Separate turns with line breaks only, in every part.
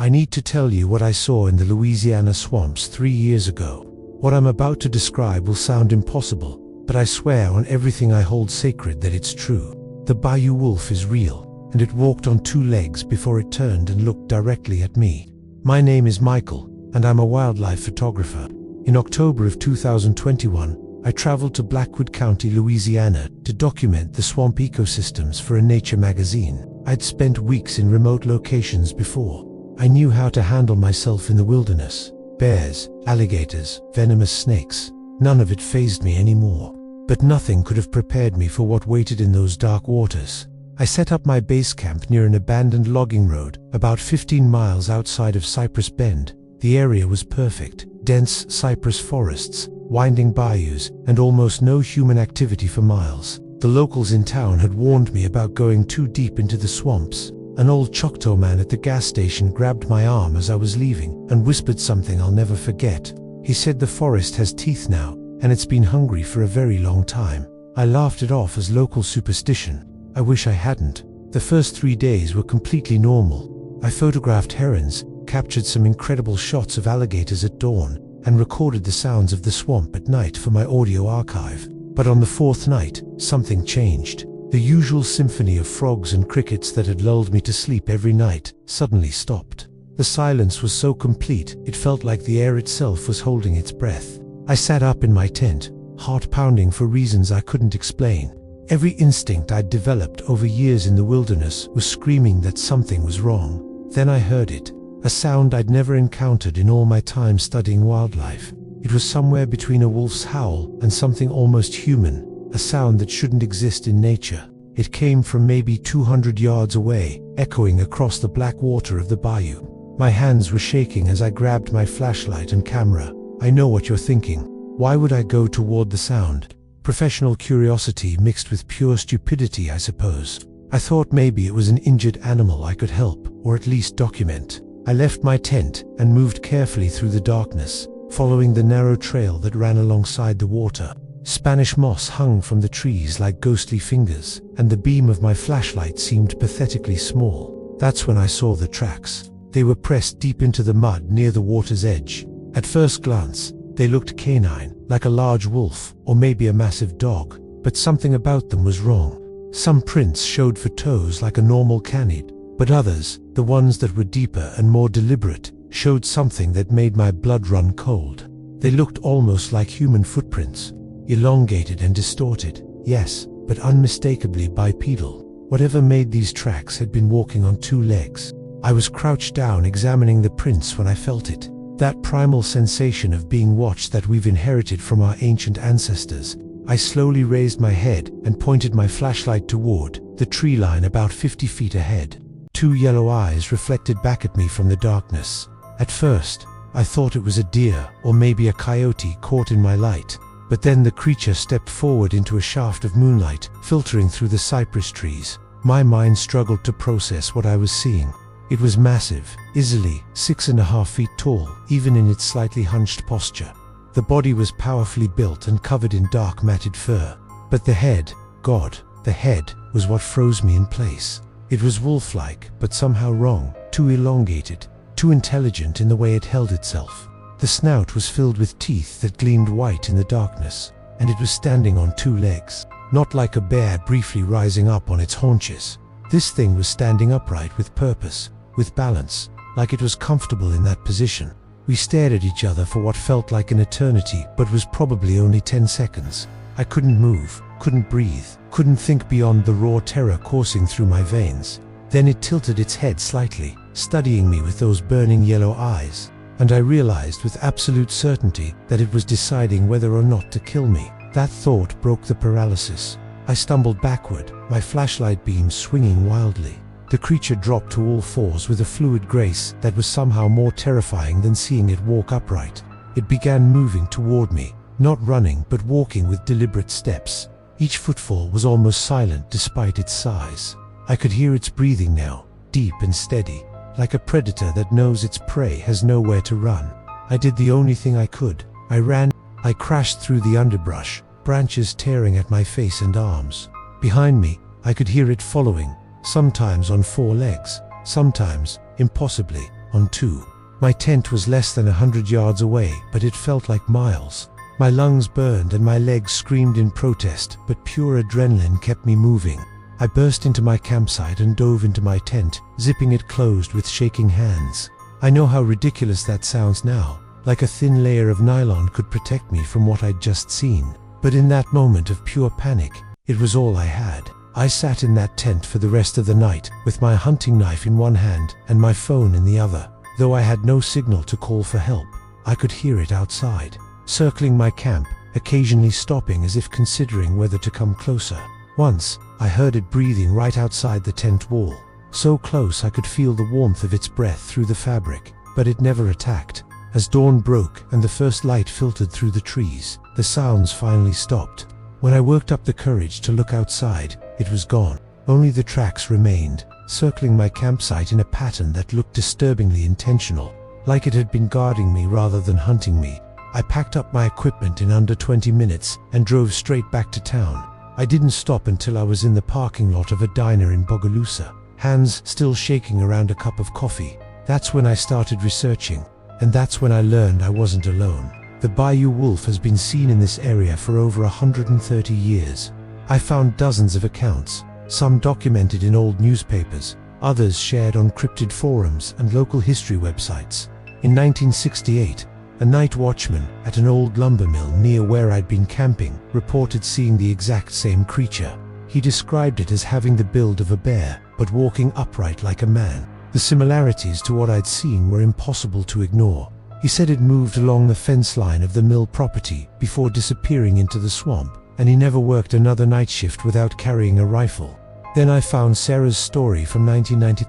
I need to tell you what I saw in the Louisiana swamps 3 years ago. What I'm about to describe will sound impossible, but I swear on everything I hold sacred that it's true. The Bayou wolf is real, and it walked on 2 legs before it turned and looked directly at me. My name is Michael, and I'm a wildlife photographer. In October of 2021, I traveled to Blackwood County, Louisiana, to document the swamp ecosystems for a nature magazine. I'd spent weeks in remote locations before. I knew how to handle myself in the wilderness. Bears, alligators, venomous snakes. None of it fazed me anymore. But nothing could have prepared me for what waited in those dark waters. I set up my base camp near an abandoned logging road, about 15 miles outside of Cypress Bend. The area was perfect. Dense cypress forests, winding bayous, and almost no human activity for miles. The locals in town had warned me about going too deep into the swamps. An old Choctaw man at the gas station grabbed my arm as I was leaving and whispered something I'll never forget. He said the forest has teeth now, and it's been hungry for a very long time. I laughed it off as local superstition. I wish I hadn't. The first 3 days were completely normal. I photographed herons, captured some incredible shots of alligators at dawn, and recorded the sounds of the swamp at night for my audio archive. But on the 4th night, something changed. The usual symphony of frogs and crickets that had lulled me to sleep every night suddenly stopped. The silence was so complete, it felt like the air itself was holding its breath. I sat up in my tent, heart pounding for reasons I couldn't explain. Every instinct I'd developed over years in the wilderness was screaming that something was wrong. Then I heard it, a sound I'd never encountered in all my time studying wildlife. It was somewhere between a wolf's howl and something almost human. A sound that shouldn't exist in nature. It came from maybe 200 yards away, echoing across the black water of the bayou. My hands were shaking as I grabbed my flashlight and camera. I know what you're thinking. Why would I go toward the sound? Professional curiosity mixed with pure stupidity, I suppose. I thought maybe it was an injured animal I could help, or at least document. I left my tent and moved carefully through the darkness, following the narrow trail that ran alongside the water. Spanish moss hung from the trees like ghostly fingers, and the beam of my flashlight seemed pathetically small. That's when I saw the tracks. They were pressed deep into the mud near the water's edge. At first glance, they looked canine, like a large wolf, or maybe a massive dog, but something about them was wrong. Some prints showed for toes like a normal canid, but others, the ones that were deeper and more deliberate, showed something that made my blood run cold. They looked almost like human footprints. Elongated and distorted, yes, but unmistakably bipedal. Whatever made these tracks had been walking on 2 legs. I was crouched down examining the prints when I felt it. That primal sensation of being watched that we've inherited from our ancient ancestors. I slowly raised my head and pointed my flashlight toward the tree line about 50 feet ahead. 2 yellow eyes reflected back at me from the darkness. At first, I thought it was a deer or maybe a coyote caught in my light. But then the creature stepped forward into a shaft of moonlight, filtering through the cypress trees. My mind struggled to process what I was seeing. It was massive, easily 6.5 feet tall, even in its slightly hunched posture. The body was powerfully built and covered in dark matted fur. But the head, God, the head was what froze me in place. It was wolf-like, but somehow wrong, too elongated, too intelligent in the way it held itself. The snout was filled with teeth that gleamed white in the darkness, and it was standing on 2 legs, not like a bear briefly rising up on its haunches. This thing was standing upright with purpose, with balance, like it was comfortable in that position. We stared at each other for what felt like an eternity, but was probably only 10 seconds. I couldn't move, couldn't breathe, couldn't think beyond the raw terror coursing through my veins. Then it tilted its head slightly, studying me with those burning yellow eyes. And I realized with absolute certainty that it was deciding whether or not to kill me. That thought broke the paralysis. I stumbled backward, my flashlight beam swinging wildly. The creature dropped to all fours with a fluid grace that was somehow more terrifying than seeing it walk upright. It began moving toward me, not running but walking with deliberate steps. Each footfall was almost silent despite its size. I could hear its breathing now, deep and steady. Like a predator that knows its prey has nowhere to run. I did the only thing I could. I ran. I crashed through the underbrush, branches tearing at my face and arms. Behind me, I could hear it following, sometimes on 4 legs, sometimes, impossibly, on 2. My tent was less than 100 yards away, but it felt like miles. My lungs burned and my legs screamed in protest, but pure adrenaline kept me moving. I burst into my campsite and dove into my tent, zipping it closed with shaking hands. I know how ridiculous that sounds now, like a thin layer of nylon could protect me from what I'd just seen. But in that moment of pure panic, it was all I had. I sat in that tent for the rest of the night, with my hunting knife in one hand and my phone in the other. Though I had no signal to call for help, I could hear it outside, circling my camp, occasionally stopping as if considering whether to come closer. Once, I heard it breathing right outside the tent wall, so close I could feel the warmth of its breath through the fabric, but it never attacked. As dawn broke and the first light filtered through the trees, the sounds finally stopped. When I worked up the courage to look outside, it was gone. Only the tracks remained, circling my campsite in a pattern that looked disturbingly intentional, like it had been guarding me rather than hunting me. I packed up my equipment in under 20 minutes and drove straight back to town. I didn't stop until I was in the parking lot of a diner in Bogalusa, hands still shaking around a cup of coffee. That's when I started researching, and that's when I learned I wasn't alone. The Bayou wolf has been seen in this area for over 130 years. I found dozens of accounts, some documented in old newspapers, others shared on cryptid forums and local history websites. In 1968, a night watchman at an old lumber mill near where I'd been camping reported seeing the exact same creature. He described it as having the build of a bear, but walking upright like a man. The similarities to what I'd seen were impossible to ignore. He said it moved along the fence line of the mill property before disappearing into the swamp, and he never worked another night shift without carrying a rifle. Then I found Sarah's story from 1990.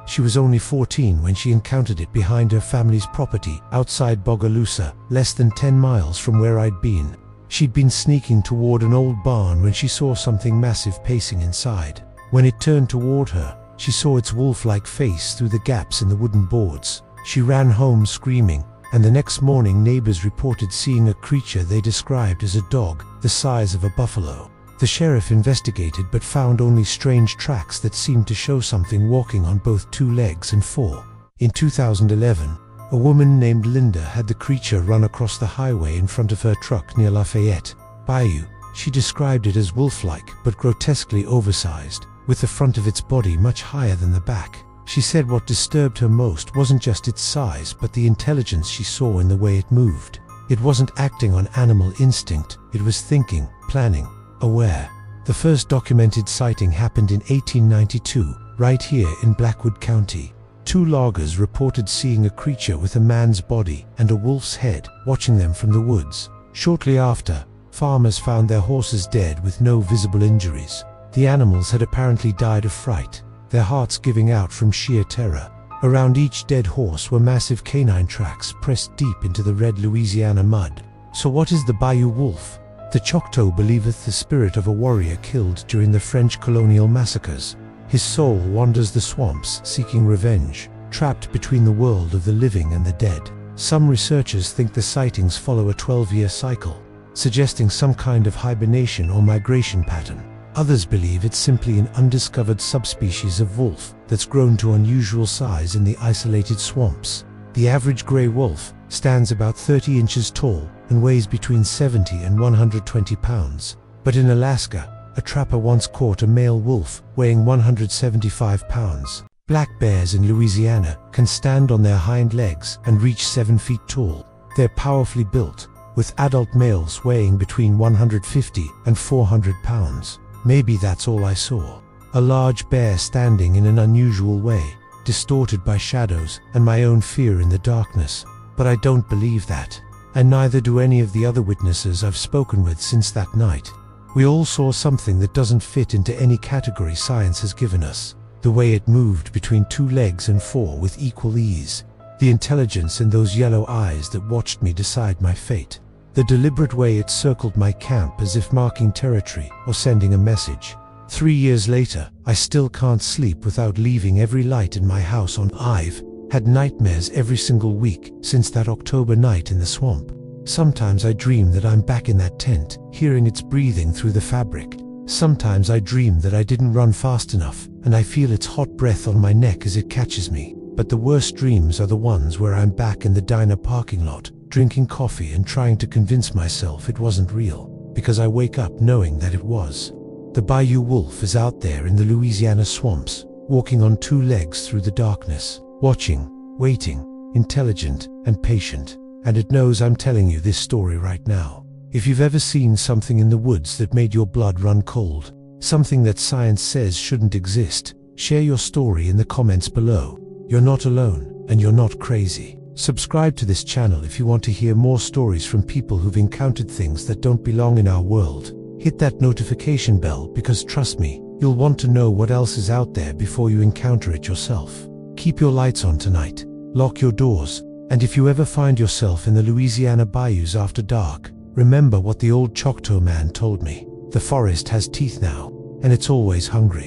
She was only 14 when she encountered it behind her family's property outside Bogalusa, less than 10 miles from where I'd been. She'd been sneaking toward an old barn when she saw something massive pacing inside. When it turned toward her, she saw its wolf-like face through the gaps in the wooden boards. She ran home screaming, and the next morning neighbors reported seeing a creature they described as a dog the size of a buffalo. The sheriff investigated but found only strange tracks that seemed to show something walking on both 2 legs and 4. In 2011, a woman named Linda had the creature run across the highway in front of her truck near Lafayette, Bayou. She described it as wolf-like but grotesquely oversized, with the front of its body much higher than the back. She said what disturbed her most wasn't just its size but the intelligence she saw in the way it moved. It wasn't acting on animal instinct, it was thinking, planning, aware. The first documented sighting happened in 1892, right here in Blackwood County. 2 loggers reported seeing a creature with a man's body and a wolf's head watching them from the woods. Shortly after, farmers found their horses dead with no visible injuries. The animals had apparently died of fright, their hearts giving out from sheer terror. Around each dead horse were massive canine tracks pressed deep into the red Louisiana mud. So what is the Bayou wolf? The Choctaw believeth the spirit of a warrior killed during the French colonial massacres. His soul wanders the swamps seeking revenge, trapped between the world of the living and the dead. Some researchers think the sightings follow a 12-year cycle, suggesting some kind of hibernation or migration pattern. Others believe it's simply an undiscovered subspecies of wolf that's grown to unusual size in the isolated swamps. The average gray wolf stands about 30 inches tall and weighs between 70 and 120 pounds. But in Alaska, a trapper once caught a male wolf weighing 175 pounds. Black bears in Louisiana can stand on their hind legs and reach 7 feet tall. They're powerfully built, with adult males weighing between 150 and 400 pounds. Maybe that's all I saw. A large bear standing in an unusual way, distorted by shadows and my own fear in the darkness. But I don't believe that, and neither do any of the other witnesses I've spoken with since that night. We all saw something that doesn't fit into any category science has given us. The way it moved between 2 legs and 4 with equal ease. The intelligence in those yellow eyes that watched me decide my fate. The deliberate way it circled my camp as if marking territory or sending a message. 3 years later, I still can't sleep without leaving every light in my house on. I've had nightmares every single week since that October night in the swamp. Sometimes I dream that I'm back in that tent, hearing its breathing through the fabric. Sometimes I dream that I didn't run fast enough, and I feel its hot breath on my neck as it catches me. But the worst dreams are the ones where I'm back in the diner parking lot, drinking coffee and trying to convince myself it wasn't real, because I wake up knowing that it was. The Bayou wolf is out there in the Louisiana swamps, walking on two legs through the darkness, watching, waiting, intelligent and patient, and it knows I'm telling you this story right now. If you've ever seen something in the woods that made your blood run cold, something that science says shouldn't exist, share your story in the comments below. You're not alone, and you're not crazy. Subscribe to this channel if you want to hear more stories from people who've encountered things that don't belong in our world. Hit that notification bell because trust me, you'll want to know what else is out there before you encounter it yourself. Keep your lights on tonight, lock your doors, and if you ever find yourself in the Louisiana bayous after dark, remember what the old Choctaw man told me. The forest has teeth now, and it's always hungry.